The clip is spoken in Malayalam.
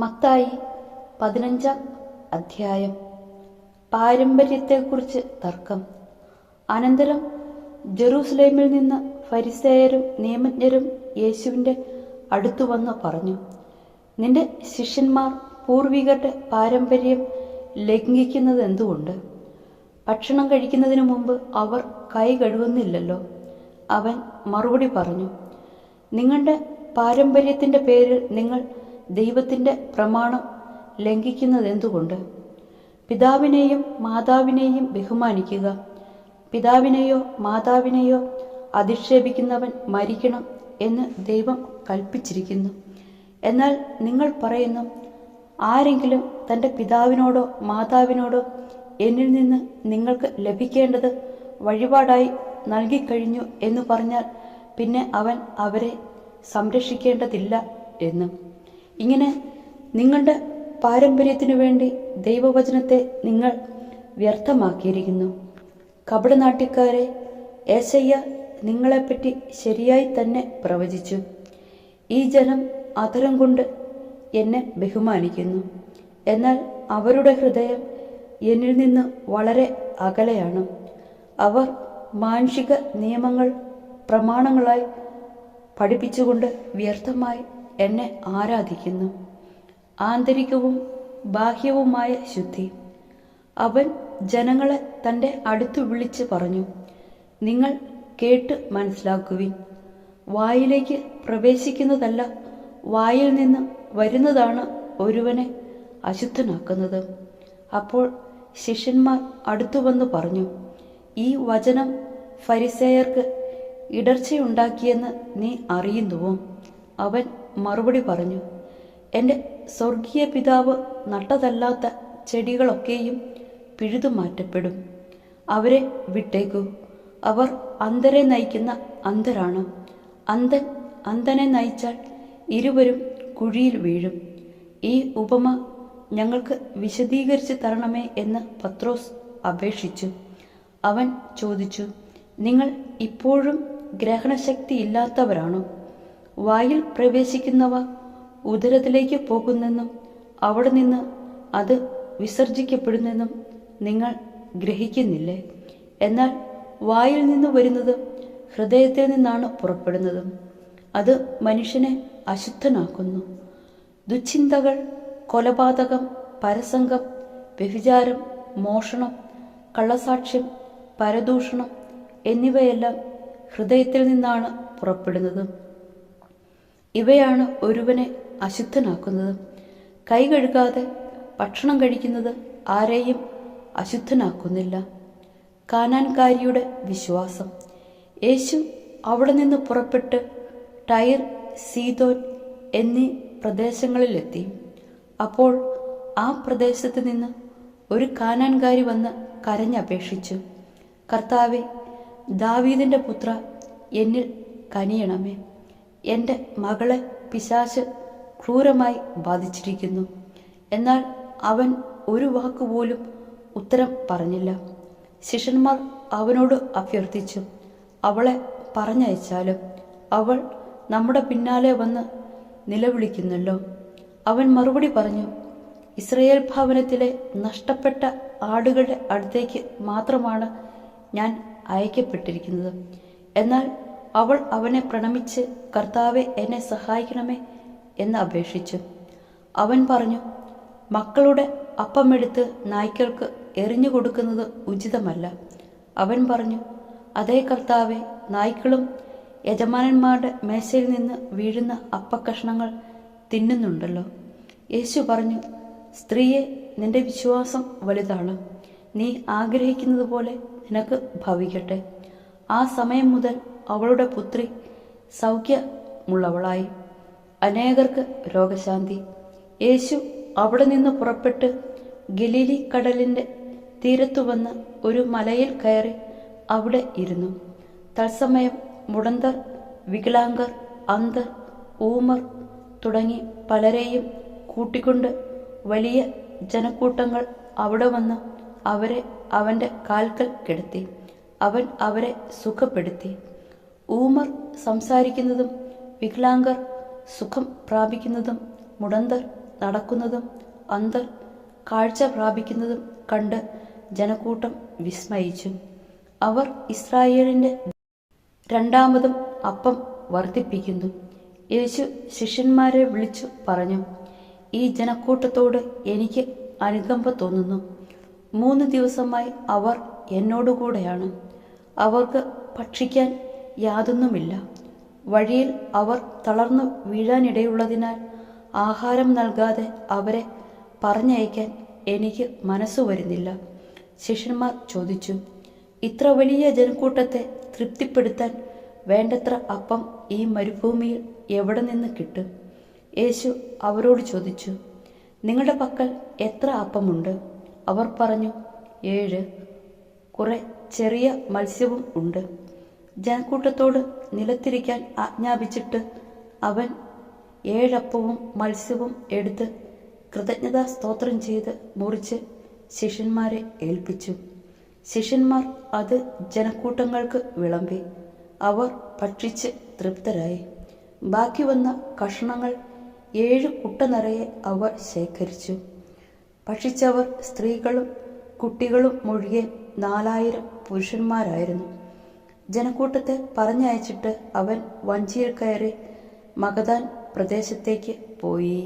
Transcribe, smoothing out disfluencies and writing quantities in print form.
മത്തായി 15-ാം അധ്യായം. പാരമ്പര്യത്തെക്കുറിച്ച് തർക്കം. അനന്തരം ജെറൂസലേമിൽ നിന്ന് ഫരിസേയരും നിയമജ്ഞരും യേശുവിൻ്റെ അടുത്തു വന്ന് പറഞ്ഞു, നിന്റെ ശിഷ്യന്മാർ പൂർവികരുടെ പാരമ്പര്യം ലംഘിക്കുന്നത് എന്തുകൊണ്ട്? ഭക്ഷണം കഴിക്കുന്നതിനു മുമ്പ് അവർ കൈ കഴുകുന്നില്ലല്ലോ. അവൻ മറുപടി പറഞ്ഞു, നിങ്ങളുടെ പാരമ്പര്യത്തിൻ്റെ പേരിൽ നിങ്ങൾ ദൈവത്തിൻ്റെ പ്രമാണം ലംഘിക്കുന്നത് എന്തുകൊണ്ട്? പിതാവിനെയും മാതാവിനെയും ബഹുമാനിക്കുക. പിതാവിനെയോ മാതാവിനെയോ അധിക്ഷേപിക്കുന്നവൻ മരിക്കണം എന്ന് ദൈവം കൽപ്പിച്ചിരിക്കുന്നു. എന്നാൽ നിങ്ങൾ പറയുന്നു, ആരെങ്കിലും തൻ്റെ പിതാവിനോടോ മാതാവിനോടോ എന്നിൽ നിന്ന് നിങ്ങൾക്ക് ലഭിക്കേണ്ടത് വഴിപാടായി നൽകിക്കഴിഞ്ഞു എന്ന് പറഞ്ഞാൽ പിന്നെ അവൻ അവരെ സംരക്ഷിക്കേണ്ടതില്ല എന്ന്. ഇങ്ങനെ നിങ്ങളുടെ പാരമ്പര്യത്തിനു വേണ്ടി ദൈവവചനത്തെ നിങ്ങൾ വ്യർത്ഥമാക്കിയിരിക്കുന്നു. കപടനാട്യക്കാരെ, യേശയ്യ നിങ്ങളെപ്പറ്റി ശരിയായി തന്നെ പ്രവചിച്ചു. ഈ ജനം അധരം കൊണ്ട് എന്നെ ബഹുമാനിക്കുന്നു, എന്നാൽ അവരുടെ ഹൃദയം എന്നിൽ നിന്ന് വളരെ അകലെയാണ്. അവർ മാനുഷിക നിയമങ്ങൾ പ്രമാണങ്ങളായി പഠിപ്പിച്ചുകൊണ്ട് വ്യർത്ഥമായി എന്നെ ആരാധിക്കുന്നു. ആന്തരികവും ബാഹ്യവുമായ ശുദ്ധി. അവൻ ജനങ്ങളെ തൻ്റെ അടുത്തു വിളിച്ച് പറഞ്ഞു, നിങ്ങൾ കേട്ട് മനസ്സിലാക്കുവിൻ. വായിലേക്ക് പ്രവേശിക്കുന്നതല്ല, വായിൽ നിന്ന് വരുന്നതാണ് ഒരുവനെ അശുദ്ധനാക്കുന്നത്. അപ്പോൾ ശിഷ്യന്മാർ അടുത്തു വന്ന് പറഞ്ഞു, ഈ വചനം ഫരിസേയർക്ക് ഇടർച്ചയുണ്ടാക്കിയെന്ന് നീ അറിയുന്നുവോ? അവൻ മറുപടി പറഞ്ഞു, എൻ്റെ സ്വർഗീയ പിതാവ് നട്ടതല്ലാത്ത ചെടികളൊക്കെയും പിഴുതുമാറ്റപ്പെടും. അവരെ വിട്ടേക്കൂ. അവർ അന്ധരെ നയിക്കുന്ന അന്ധരാണ്. അന്ധൻ അന്ധനെ നയിച്ചാൽ ഇരുവരും കുഴിയിൽ വീഴും. ഈ ഉപമ ഞങ്ങൾക്ക് വിശദീകരിച്ച് തരണമേ എന്ന് പത്രോസ് അപേക്ഷിച്ചു. അവൻ ചോദിച്ചു, നിങ്ങൾ ഇപ്പോഴും ഗ്രഹണശക്തി ഇല്ലാത്തവരാണോ? വായിൽ പ്രവേശിക്കുന്നവ ഉദരത്തിലേക്ക് പോകുന്നെന്നും അവിടെ നിന്ന് അത് വിസർജിക്കപ്പെടുന്നെന്നും നിങ്ങൾ ഗ്രഹിക്കുന്നില്ലേ? എന്നാൽ വായിൽ നിന്ന് വരുന്നത് ഹൃദയത്തിൽ നിന്നാണ് പുറപ്പെടുന്നതും അത് മനുഷ്യനെ അശുദ്ധനാക്കുന്നു. ദുശ്ചിന്തകൾ, കൊലപാതകം, പരസംഗം, വ്യഭിചാരം, മോഷണം, കള്ളസാക്ഷ്യം, പരദൂഷണം എന്നിവയെല്ലാം ഹൃദയത്തിൽ നിന്നാണ് പുറപ്പെടുന്നത്. ഇവയാണ് ഒരുവനെ അശുദ്ധനാക്കുന്നത്. കൈ കഴുകാതെ ഭക്ഷണം കഴിക്കുന്നത് ആരെയും അശുദ്ധനാക്കുന്നില്ല. കാനാൻകാരിയുടെ വിശ്വാസം. യേശു അവിടെ നിന്ന് പുറപ്പെട്ട് ടൈർ, സീദോൻ എന്നീ പ്രദേശങ്ങളിലെത്തി. അപ്പോൾ ആ പ്രദേശത്ത് നിന്ന് ഒരു കാനാൻകാരി വന്ന് കരഞ്ഞപേക്ഷിച്ചു, കർത്താവേ, ദാവീദിൻ്റെ പുത്ര, എന്നിൽ കനിയണമേ. എൻ്റെ മകളെ പിശാച് ക്രൂരമായി ബാധിച്ചിരിക്കുന്നു. എന്നാൽ അവൻ ഒരു വാക്കുപോലും ഉത്തരം പറഞ്ഞില്ല. ശിഷ്യന്മാർ അവനോട് അഭ്യർത്ഥിച്ചു, അവളെ പറഞ്ഞയച്ചാലും. അവൾ നമ്മുടെ പിന്നാലെ വന്ന് നിലവിളിക്കുന്നല്ലോ. അവൻ മറുപടി പറഞ്ഞു, ഇസ്രയേൽ ഭവനത്തിലെ നഷ്ടപ്പെട്ട ആടുകളുടെ അടുത്തേക്ക് മാത്രമാണ് ഞാൻ അയക്കപ്പെട്ടിരിക്കുന്നത്. എന്നാൽ അവൾ അവനെ പ്രണമിച്ച്, കർത്താവെ, എന്നെ സഹായിക്കണമേ എന്ന് അപേക്ഷിച്ചു. അവൻ പറഞ്ഞു, മക്കളുടെ അപ്പമെടുത്ത് നായ്ക്കൾക്ക് എറിഞ്ഞു കൊടുക്കുന്നത് ഉചിതമല്ല. അവൻ പറഞ്ഞു, അതേ കർത്താവെ, നായ്ക്കളും യജമാനന്മാരുടെ മേശയിൽ നിന്ന് വീഴുന്ന അപ്പക്കഷ്ണങ്ങൾ തിന്നുന്നുണ്ടല്ലോ. യേശു പറഞ്ഞു, സ്ത്രീയെ, നിന്റെ വിശ്വാസം വലുതാണ്. നീ ആഗ്രഹിക്കുന്നത് പോലെ നിനക്ക് ഭവിക്കട്ടെ. ആ സമയം മുതൽ അവളുടെ പുത്രി സൗഖ്യമുള്ളവളായി. അനേകർക്ക് രോഗശാന്തി. യേശു അവിടെ നിന്ന് പുറപ്പെട്ട് ഗലീലി കടലിൻ്റെ തീരത്തു വന്ന് ഒരു മലയിൽ കയറി അവിടെ ഇരുന്നു. തത്സമയം മുടന്തർ, വികലാംഗർ, അന്ധർ, ഊമർ തുടങ്ങി പലരെയും കൂട്ടിക്കൊണ്ട് വലിയ ജനക്കൂട്ടങ്ങൾ അവിടെ വന്ന് അവരെ അവൻ്റെ കാൽക്കൽ കിടത്തി. അവൻ അവരെ സുഖപ്പെടുത്തി. ഊമർ സംസാരിക്കുന്നതും വികലാംഗർ സുഖം പ്രാപിക്കുന്നതും മുടന്തർ നടക്കുന്നതും അന്ധർ കാഴ്ച പ്രാപിക്കുന്നതും കണ്ട് ജനക്കൂട്ടം വിസ്മയിച്ചു. അവർ ഇസ്രായേലിൻ്റെ രണ്ടാമതും അപ്പം വർദ്ധിപ്പിക്കുന്നു. യേശു ശിഷ്യന്മാരെ വിളിച്ചു പറഞ്ഞു, ഈ ജനക്കൂട്ടത്തോട് എനിക്ക് അനുകമ്പ തോന്നുന്നു. 3 ദിവസമായി അവർ എന്നോടുകൂടെയാണ്. അവർക്ക് ഭക്ഷിക്കാൻ യാതൊന്നുമില്ല. വഴിയിൽ അവർ തളർന്നു വീഴാനിടയുള്ളതിനാൽ ആഹാരം നൽകാതെ അവരെ പറഞ്ഞയക്കാൻ എനിക്ക് മനസ്സു വരുന്നില്ല. ശിഷ്യന്മാർ ചോദിച്ചു, ഇത്ര വലിയ ജനക്കൂട്ടത്തെ തൃപ്തിപ്പെടുത്താൻ വേണ്ടത്ര അപ്പം ഈ മരുഭൂമിയിൽ എവിടെ നിന്ന് കിട്ടും? യേശു അവരോട് ചോദിച്ചു, നിങ്ങളുടെ പക്കൽ എത്ര അപ്പമുണ്ട്? അവർ പറഞ്ഞു, 7. കുറെ ചെറിയ മത്സ്യവും ഉണ്ട്. ജനക്കൂട്ടത്തോട് നിലത്തിരിക്കാൻ ആജ്ഞാപിച്ചിട്ട് അവൻ 7 അപ്പവും മത്സ്യവും എടുത്ത് കൃതജ്ഞതാ സ്തോത്രം ചെയ്ത് മുറിച്ച് ശിഷ്യന്മാരെ ഏൽപ്പിച്ചു. ശിഷ്യന്മാർ അത് ജനക്കൂട്ടങ്ങൾക്ക് വിളമ്പി. അവർ ഭക്ഷിച്ച് തൃപ്തരായി. ബാക്കി വന്ന കഷണങ്ങൾ 7 കുട്ട നിറയെ അവർ ശേഖരിച്ചു. ഭക്ഷിച്ചവർ സ്ത്രീകളും കുട്ടികളും ഒഴികെ 4000 പുരുഷന്മാരായിരുന്നു. ജനക്കൂട്ടത്തെ പറഞ്ഞയച്ചിട്ട് അവൻ വഞ്ചിയിൽ കയറി മഗദാൻ പ്രദേശത്തേക്ക് പോയി.